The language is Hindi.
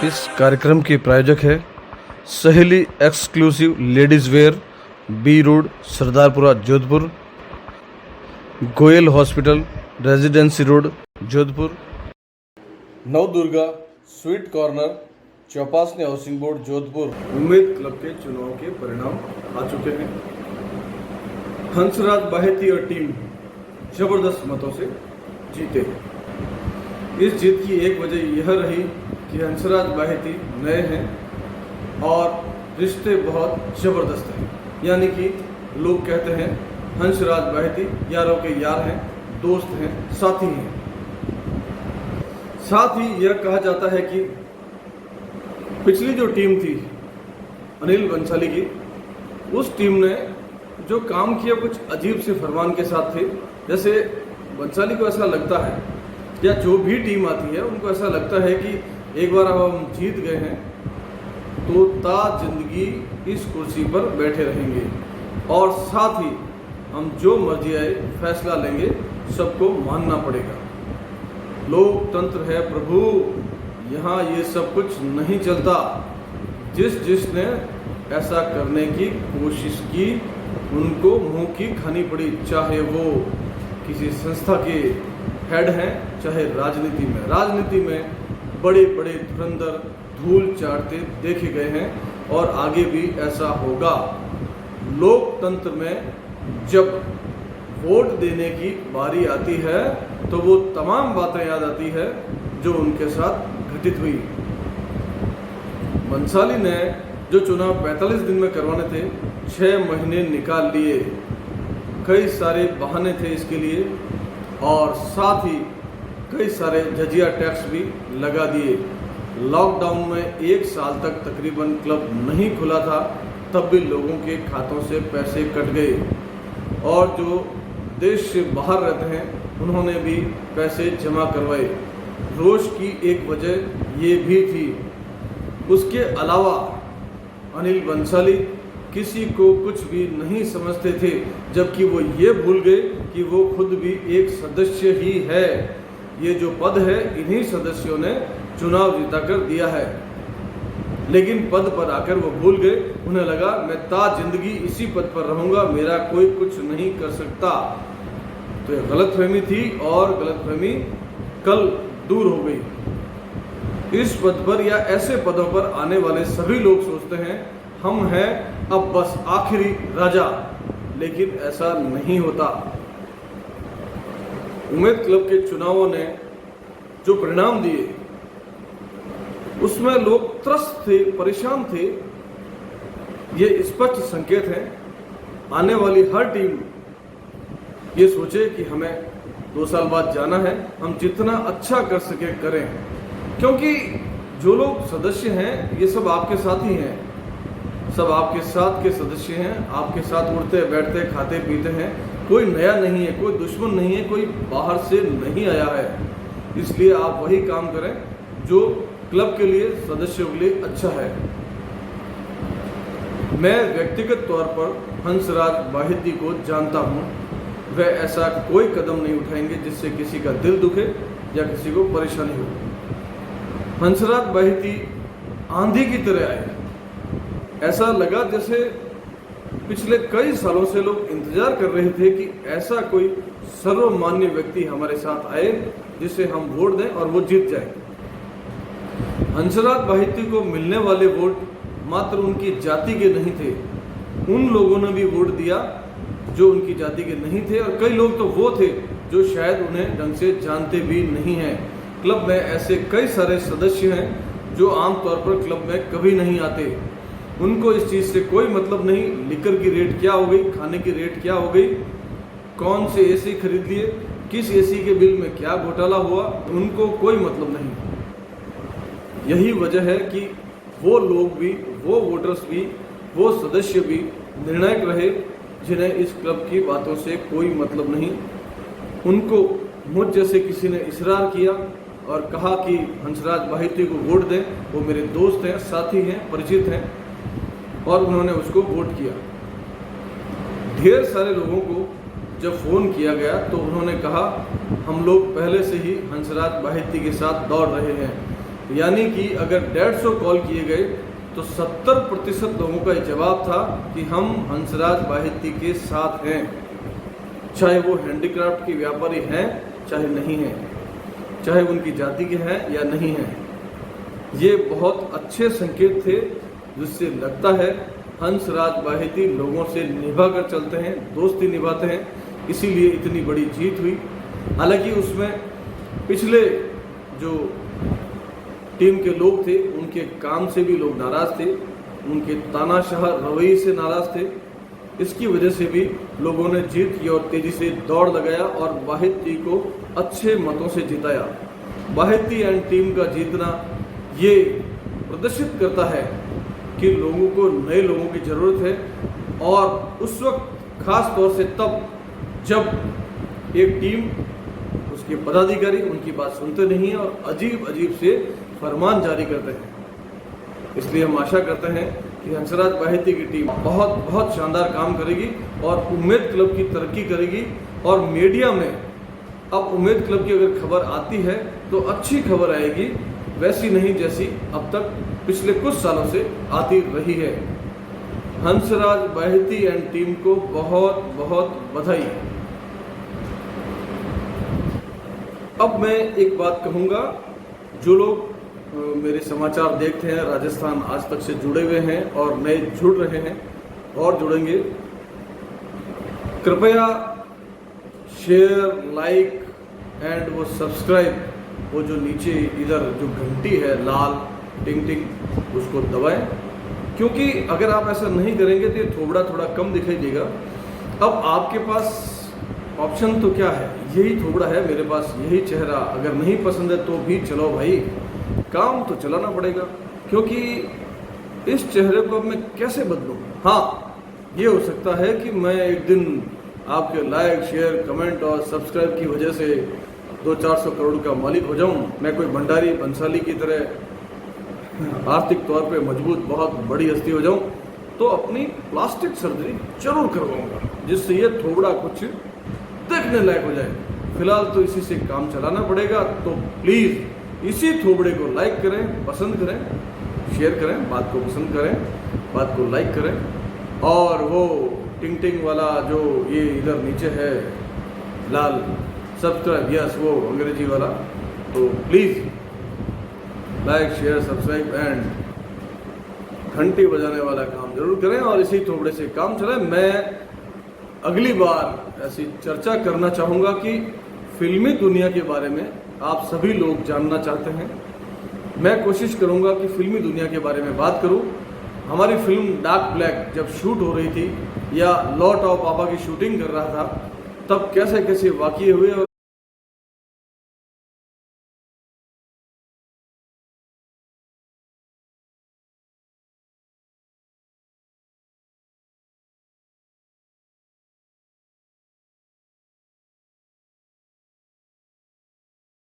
इस कार्यक्रम के प्रायोजक है Saheli exclusive ladies wear, B road, Sardarpura, Jodhpur, Goyal hospital, residency road, Jodhpur, Navdurga sweet corner, Chopasni housing board, Jodhpur. Umaid club के चुनाव के परिणाम आ चुके हैं। हंसराज बाहेती और टीम जबरदस्त मतों से जीते। इस जीत की एक वजह यह रही कि हंसराज बाहेती नए हैं और रिश्ते बहुत ज़बरदस्त हैं। यानी कि लोग कहते हैं हंसराज बाहेती यारों के यार हैं, दोस्त हैं, साथी हैं। साथ ही यह कहा जाता है कि पिछली जो टीम थी अनिल बंसाली की, उस टीम ने जो काम किया कुछ अजीब से फरमान के साथ थे। जैसे बंसाली को ऐसा लगता है या जो भी टीम आती है उनको ऐसा लगता है कि एक बार अब हम जीत गए हैं तो ता जिंदगी इस कुर्सी पर बैठे रहेंगे और साथ ही हम जो मर्जी आए फैसला लेंगे, सबको मानना पड़ेगा। लोकतंत्र है प्रभु, यहाँ ये सब कुछ नहीं चलता। जिसने ऐसा करने की कोशिश की उनको मुंह की खानी पड़ी, चाहे वो किसी संस्था के हेड हैं, चाहे राजनीति में बड़े बड़े धुरंधर धूल चाटते देखे गए हैं और आगे भी ऐसा होगा। लोकतंत्र में जब वोट देने की बारी आती है तो वो तमाम बातें याद आती है जो उनके साथ घटित हुई। बंसाली ने जो चुनाव 45 दिन में करवाने थे, 6 महीने निकाल लिए। कई सारे बहाने थे इसके लिए और साथ ही कई सारे जजिया टैक्स भी लगा दिए। लॉकडाउन में 1 साल तक तकरीबन क्लब नहीं खुला था, तब भी लोगों के खातों से पैसे कट गए और जो देश से बाहर रहते हैं उन्होंने भी पैसे जमा करवाए। रोष की एक वजह ये भी थी। उसके अलावा अनिल बंसाली किसी को कुछ भी नहीं समझते थे, जबकि वो ये भूल गए कि वो खुद भी एक सदस्य ही है। ये जो पद है इन्हीं सदस्यों ने चुनाव जिताकर दिया है, लेकिन पद पर आकर वो भूल गए। उन्हें लगा मैं ता जिंदगी इसी पद पर रहूंगा, मेरा कोई कुछ नहीं कर सकता। तो ये गलतफहमी थी और गलतफहमी कल दूर हो गई। इस पद पर या ऐसे पदों पर आने वाले सभी लोग सोचते हैं हम हैं अब बस आखिरी राजा, लेकिन ऐसा नहीं होता। उम्मीद क्लब के चुनावों ने जो परिणाम दिए उसमें लोग त्रस्त थे, परेशान थे। ये स्पष्ट संकेत है आने वाली हर टीम ये सोचे कि हमें 2 साल बाद जाना है, हम जितना अच्छा कर सके करें, क्योंकि जो लोग सदस्य हैं ये सब आपके साथ ही हैं, सब आपके साथ के सदस्य हैं, आपके साथ उठते बैठते खाते पीते हैं। कोई नया नहीं है, कोई दुश्मन नहीं है, कोई बाहर से नहीं आया है। इसलिए आप वही काम करें जो क्लब के लिए, सदस्यों के लिए अच्छा है। मैं व्यक्तिगत तौर पर हंसराज बाहेती को जानता हूँ, वह ऐसा कोई कदम नहीं उठाएंगे जिससे किसी का दिल दुखे या किसी को परेशानी हो। हंसराज बाहेती आंधी की तरह आए। ऐसा लगा जैसे पिछले कई सालों से लोग इंतजार कर रहे थे कि ऐसा कोई सर्वमान्य व्यक्ति हमारे साथ आए जिसे हम वोट दें और वो जीत जाए। हंसराज बाहेती को मिलने वाले वोट मात्र उनकी जाति के नहीं थे, उन लोगों ने भी वोट दिया जो उनकी जाति के नहीं थे और कई लोग तो वो थे जो शायद उन्हें ढंग से जानते भी नहीं हैं। क्लब में ऐसे कई सारे सदस्य हैं जो आमतौर पर क्लब में कभी नहीं आते। उनको इस चीज़ से कोई मतलब नहीं, लिकर की रेट क्या हो गई, खाने की रेट क्या हो गई, कौन से एसी खरीद लिए, किस एसी के बिल में क्या घोटाला हुआ, उनको कोई मतलब नहीं। यही वजह है कि वो लोग भी, वो वोटर्स भी, वो सदस्य भी निर्णायक रहे जिन्हें इस क्लब की बातों से कोई मतलब नहीं। उनको मुझ जैसे किसी ने इसरार किया और कहा कि हंसराज बाहेती को वोट दें, वो मेरे दोस्त हैं, साथी हैं, परिचित हैं, और उन्होंने उसको वोट किया। ढेर सारे लोगों को जब फ़ोन किया गया तो उन्होंने कहा हम लोग पहले से ही हंसराज बाहेती के साथ दौड़ रहे हैं, यानी कि अगर 150 कॉल किए गए तो 70% लोगों का ये जवाब था कि हम हंसराज बाहिती के साथ हैं, चाहे वो हैंडीक्राफ्ट के व्यापारी हैं चाहे नहीं हैं, चाहे उनकी जाति के हैं या नहीं हैं। ये बहुत अच्छे संकेत थे जिससे लगता है हंसराज बाहिती लोगों से निभा कर चलते हैं, दोस्ती निभाते हैं, इसीलिए इतनी बड़ी जीत हुई। हालांकि उसमें पिछले जो टीम के लोग थे उनके काम से भी लोग नाराज थे, उनके तानाशाह रवैये से नाराज थे। इसकी वजह से भी लोगों ने जीत की और तेजी से दौड़ लगाया और बाहिती को अच्छे मतों से जिताया। बाहिती एंड टीम का जीतना ये प्रदर्शित करता है कि लोगों को नए लोगों की ज़रूरत है, और उस वक्त खास तौर से तब जब एक टीम, उसके पदाधिकारी उनकी बात सुनते नहीं हैं और अजीब अजीब से फरमान जारी करते हैं। इसलिए हम आशा करते हैं कि हंसराज बाहिती की टीम बहुत बहुत शानदार काम करेगी और उम्मीद क्लब की तरक्की करेगी। और मीडिया में अब उम्मीद क्लब की अगर खबर आती है तो अच्छी खबर आएगी, वैसी नहीं जैसी अब तक पिछले कुछ सालों से आती रही है। हंसराज बाहिती एंड टीम को बहुत बहुत बधाई। अब मैं एक बात कहूँगा, जो लोग मेरे समाचार देखते हैं, राजस्थान आज तक से जुड़े हुए हैं और नए जुड़ रहे हैं और जुड़ेंगे, कृपया शेयर, लाइक एंड वो सब्सक्राइब, वो जो नीचे इधर जो घंटी है लाल टिंग टिंग, उसको दबाएं, क्योंकि अगर आप ऐसा नहीं करेंगे तो ये थोबड़ा थोड़ा कम दिखाई देगा। अब आपके पास ऑप्शन तो क्या है, यही थोबड़ा है मेरे पास, यही चेहरा। अगर नहीं पसंद है तो भी चलो भाई, काम तो चलाना पड़ेगा, क्योंकि इस चेहरे को अब मैं कैसे बदलूं। हाँ, ये हो सकता है कि मैं एक दिन आपके लाइक, शेयर, कमेंट और सब्सक्राइब की वजह से 200-400 करोड़ का मालिक हो जाऊं, मैं कोई भंडारी बंसाली की तरह आर्थिक तौर पे मजबूत बहुत बड़ी हस्ती हो जाऊं, तो अपनी प्लास्टिक सर्जरी जरूर करवाऊंगा, जिससे ये थोबड़ा कुछ देखने लायक हो जाए। फिलहाल तो इसी से काम चलाना पड़ेगा, तो प्लीज़ इसी थोबड़े को लाइक करें, पसंद करें, शेयर करें, बात को पसंद करें, बात को लाइक करें। और वो टिंग टिंग वाला जो ये इधर नीचे है लाल सब्सक्राइब, यस वो अंग्रेजी वाला, तो please like, share, subscribe and घंटी बजाने वाला काम जरूर करें और इसी थोबड़े से काम चलाएं। मैं अगली बार ऐसी चर्चा करना चाहूँगा कि फिल्मी दुनिया के बारे में आप सभी लोग जानना चाहते हैं। मैं कोशिश करूँगा कि फिल्मी दुनिया के बारे में बात करूँ। हमारी फिल्म डार्क ब्लैक जब शूट हो रही थी या लॉट ऑफ पापा की शूटिंग कर रहा था, तब कैसे कैसे वाक़ये हुए और